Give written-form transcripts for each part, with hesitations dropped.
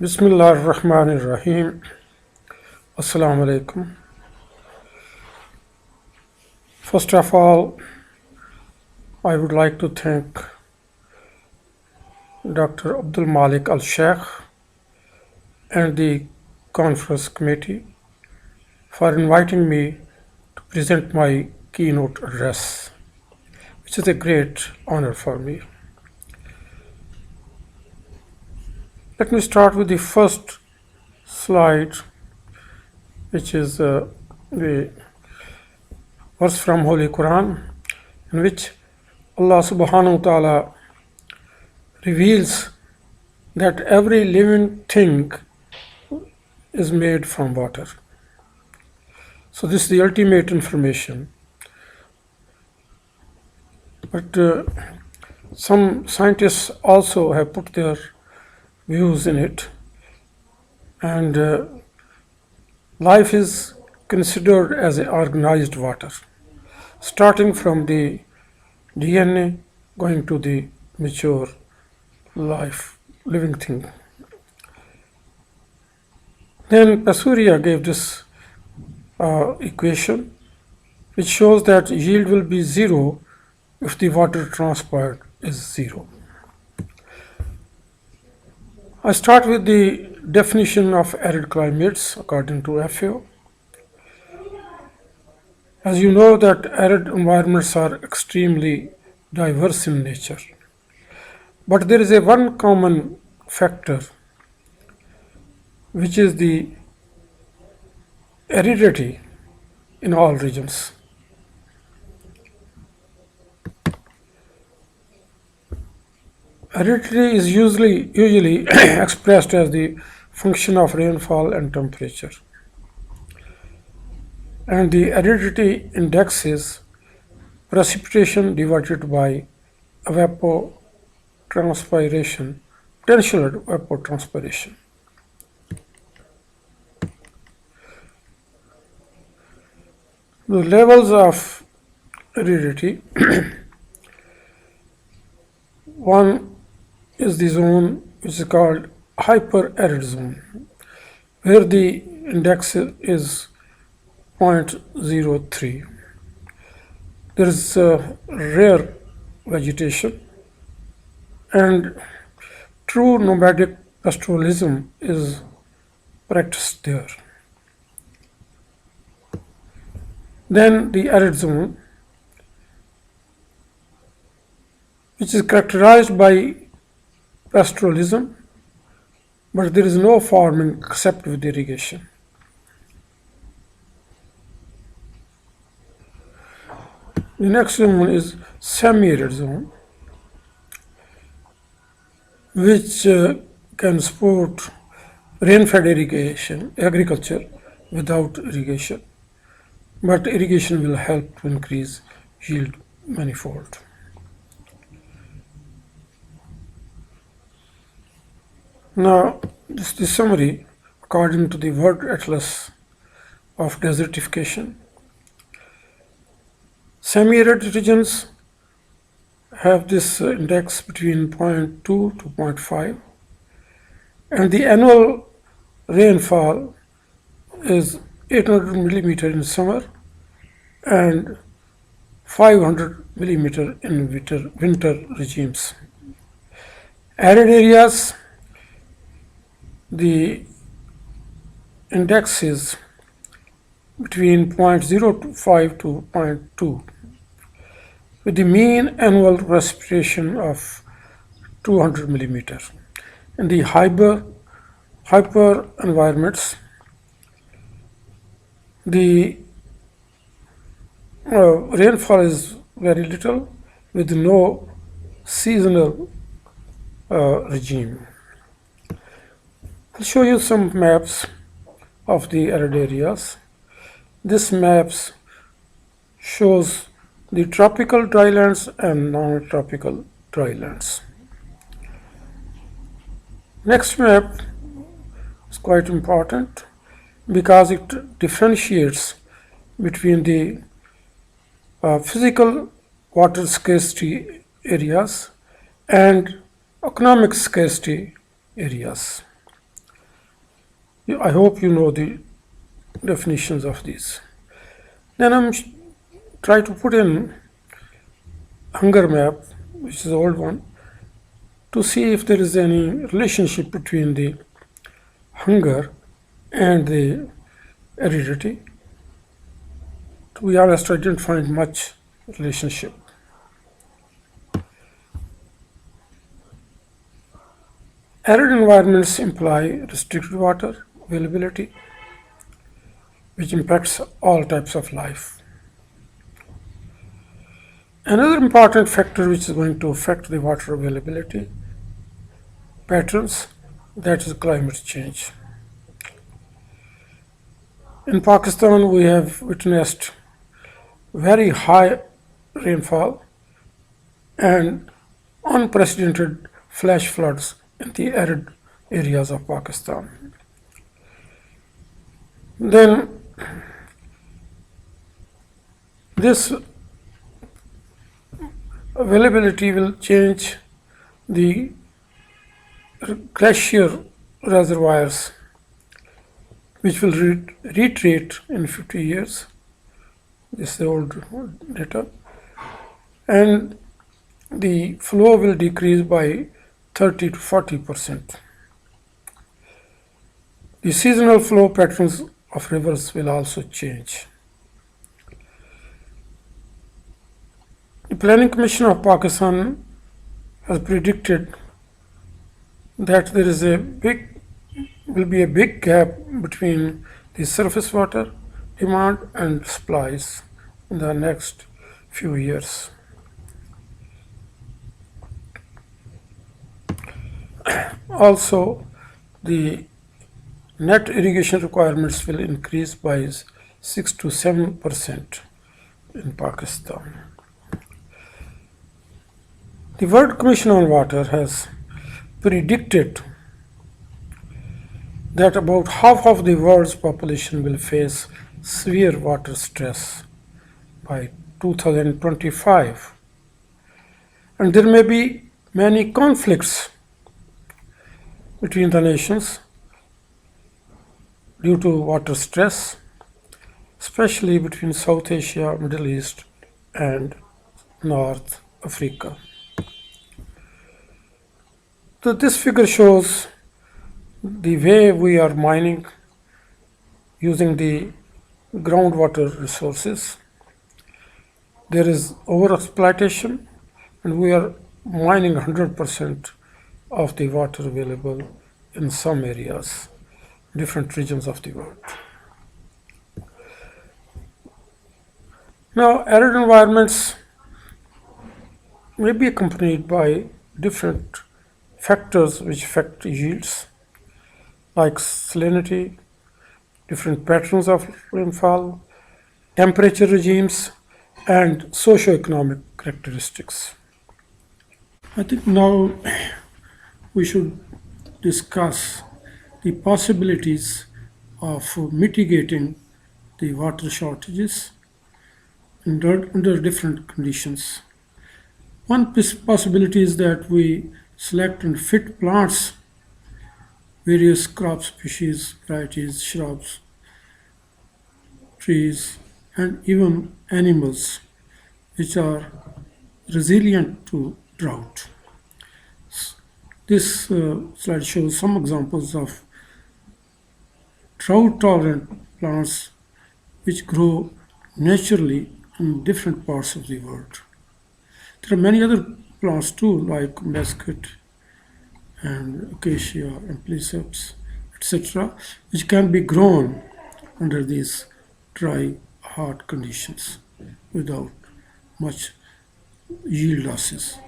Bismillah ar-Rahman ar-Rahim. Assalamu alaikum. First of all, I would like to thank Dr. Abdul Malik Al-Sheikh and the conference committee for inviting me to present my keynote address, which is a great honor for me. Let me start with the first slide, which is the verse from Holy Quran, in which Allah subhanahu wa ta'ala reveals that every living thing is made from water. So this is the ultimate information. But some scientists also have put their views in it, and life is considered as a organized water, starting from the DNA going to the mature life, living thing. Then Pasuria gave this equation, which shows that yield will be zero if the water transpired is zero. I start with the definition of arid climates according to FAO. As you know that arid environments are extremely diverse in nature, but there is a one common factor, which is the aridity in all regions. Aridity is usually expressed as the function of rainfall and temperature. And the aridity index is precipitation divided by evapotranspiration, potential evapotranspiration. The levels of aridity, one is the zone which is called hyper-arid zone, where the index is 0.03. There is rare vegetation, and true nomadic pastoralism is practiced there. Then the arid zone, which is characterized by pastoralism, but there is no farming except with irrigation. The next zone is semi-arid zone, which can support rain-fed agriculture without irrigation, but irrigation will help to increase yield manifold. Now, this is the summary according to the World Atlas of Desertification. Semi-arid regions have this index between 0.2 to 0.5, and the annual rainfall is 800 millimeter in summer and 500 millimeter in winter regimes. Arid areas, the index is between 0.05 to 0.2, with the mean annual precipitation of 200 millimeter. In the hyper environments, the rainfall is very little with no seasonal regime. I'll show you some maps of the arid areas. This maps shows the tropical drylands and non-tropical drylands. Next map is quite important because it differentiates between the physical water scarcity areas and economic scarcity areas. I hope you know the definitions of these. Then I'm try to put in hunger map, which is the old one, to see if there is any relationship between the hunger and the aridity. To be honest, I didn't find much relationship. Arid environments imply restricted water availability, which impacts all types of life. Another important factor which is going to affect the water availability patterns, that is climate change. In Pakistan, we have witnessed very high rainfall and unprecedented flash floods in the arid areas of Pakistan. Then this availability will change the glacier reservoirs, which will retreat in 50 years. This is the old data. And the flow will decrease by 30 to 40%. The seasonal flow patterns of rivers will also change. The Planning Commission of Pakistan has predicted that there is will be a big gap between the surface water demand and supplies in the next few years. Also, the net irrigation requirements will increase by 6 to 7% in Pakistan. The World Commission on Water has predicted that about half of the world's population will face severe water stress by 2025. And there may be many conflicts between the nations due to water stress, especially between South Asia, Middle East, and North Africa. So this figure shows the way we are mining using the groundwater resources. There is overexploitation, and we are mining 100% of the water available in some areas, different regions of the world. Now, arid environments may be accompanied by different factors which affect yields, like salinity, different patterns of rainfall, temperature regimes, and socioeconomic characteristics. I think now we should discuss the possibilities of mitigating the water shortages under different conditions. One possibility is that we select and fit plants, various crop species, varieties, shrubs, trees, and even animals which are resilient to drought. This slide shows some examples of drought-tolerant plants which grow naturally in different parts of the world. There are many other plants too, like mesquite and acacia and plesiops, etc., which can be grown under these dry, hard conditions without much yield losses.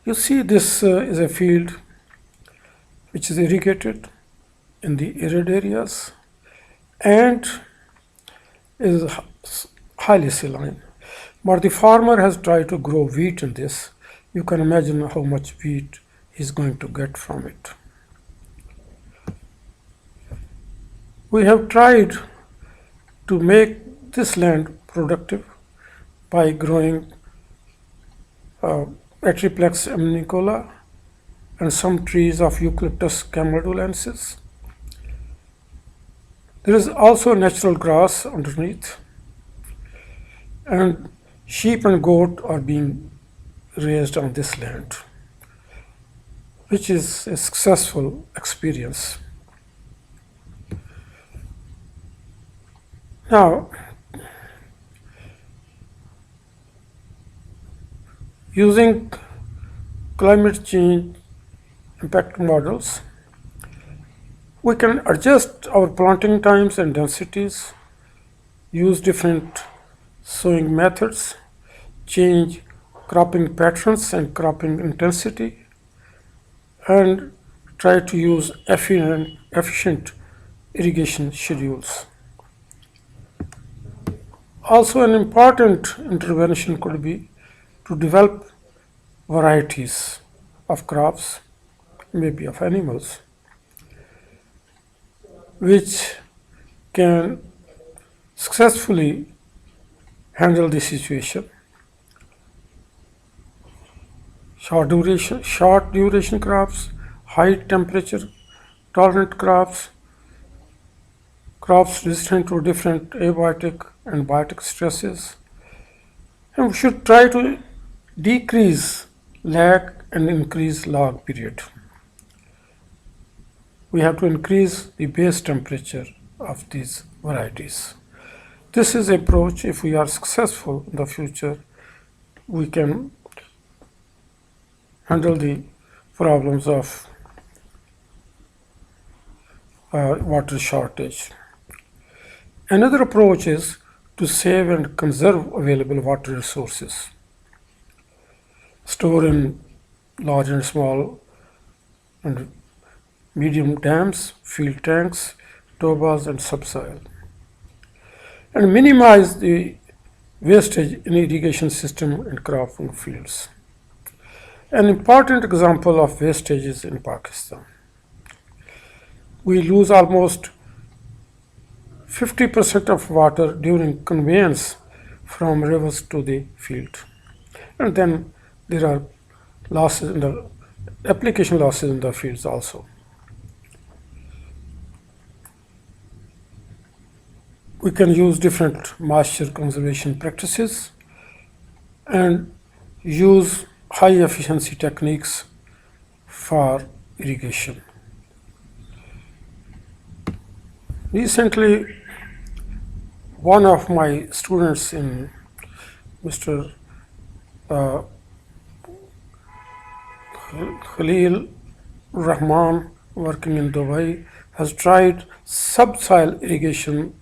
You see, this is a field which is irrigated in the arid areas and is highly saline. But the farmer has tried to grow wheat in this. You can imagine how much wheat he's going to get from it. We have tried to make this land productive by growing Atriplex amnicola and some trees of eucalyptus camaldulensis. There is also natural grass underneath, and sheep and goat are being raised on this land, which is a successful experience. Now, using climate change impact models, we can adjust our planting times and densities, use different sowing methods, change cropping patterns and cropping intensity, and try to use efficient irrigation schedules. Also, an important intervention could be to develop varieties of crops, maybe of animals, which can successfully handle the situation. Short duration crops, high temperature tolerant crops, crops resistant to different abiotic and biotic stresses. And we should try to decrease lag and increase log period. We have to increase the base temperature of these varieties. This is an approach. If we are successful in the future, we can handle the problems of water shortage. Another approach is to save and conserve available water resources, store in large and small and medium dams, field tanks, tobas, and subsoil, and minimize the wastage in irrigation system and cropping fields. An important example of wastage is in Pakistan. We lose almost 50% of water during conveyance from rivers to the field. And then there are losses in the application losses in the fields also. We can use different moisture conservation practices and use high efficiency techniques for irrigation. Recently, one of my students in Mr. Khalil Rahman, working in Dubai, has tried subsoil irrigation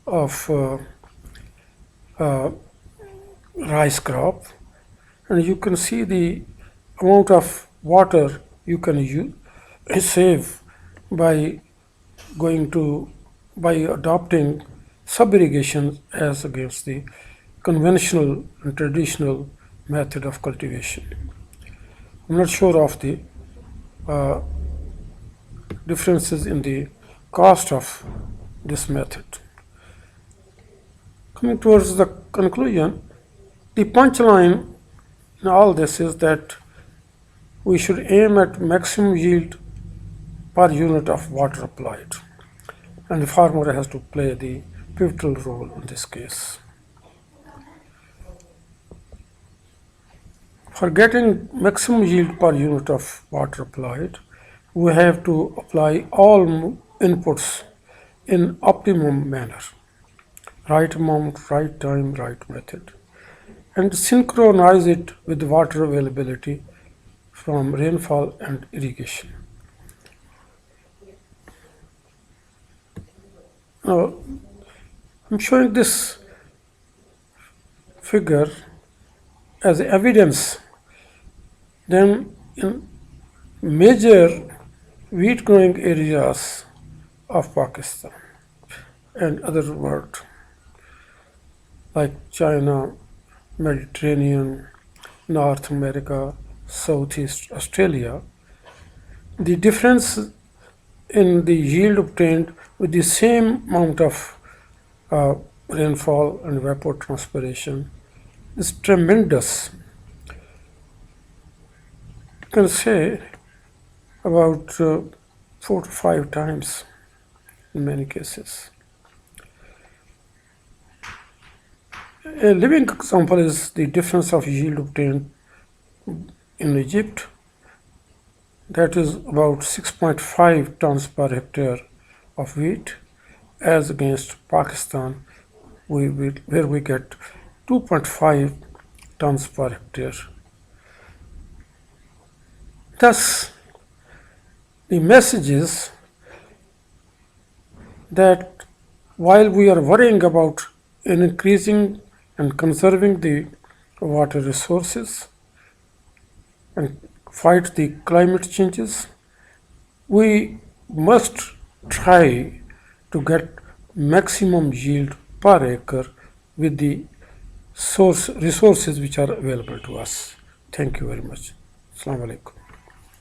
of rice crop, and you can see the amount of water you can save by adopting sub-irrigation as against the conventional and traditional method of cultivation. I'm not sure of the differences in the cost of this method. Coming towards the conclusion, the punchline in all this is that we should aim at maximum yield per unit of water applied, and the farmer has to play the pivotal role in this case. For getting maximum yield per unit of water applied, we have to apply all inputs in optimum manner, right amount, right time, right method, and synchronize it with water availability from rainfall and irrigation. Now, I'm showing this figure as evidence. Then in major wheat growing areas of Pakistan and other world like China, Mediterranean, North America, Southeast Australia, the difference in the yield obtained with the same amount of rainfall and evapotranspiration is tremendous. You can say about 4 to 5 times in many cases. A living example is the difference of yield obtained in Egypt, that is about 6.5 tons per hectare of wheat, as against Pakistan, where we get 2.5 tons per hectare. Thus, the message is that while we are worrying about increasing and conserving the water resources and fight the climate changes, we must try to get maximum yield per acre with the resources which are available to us. Thank you very much. Assalamu alaikum.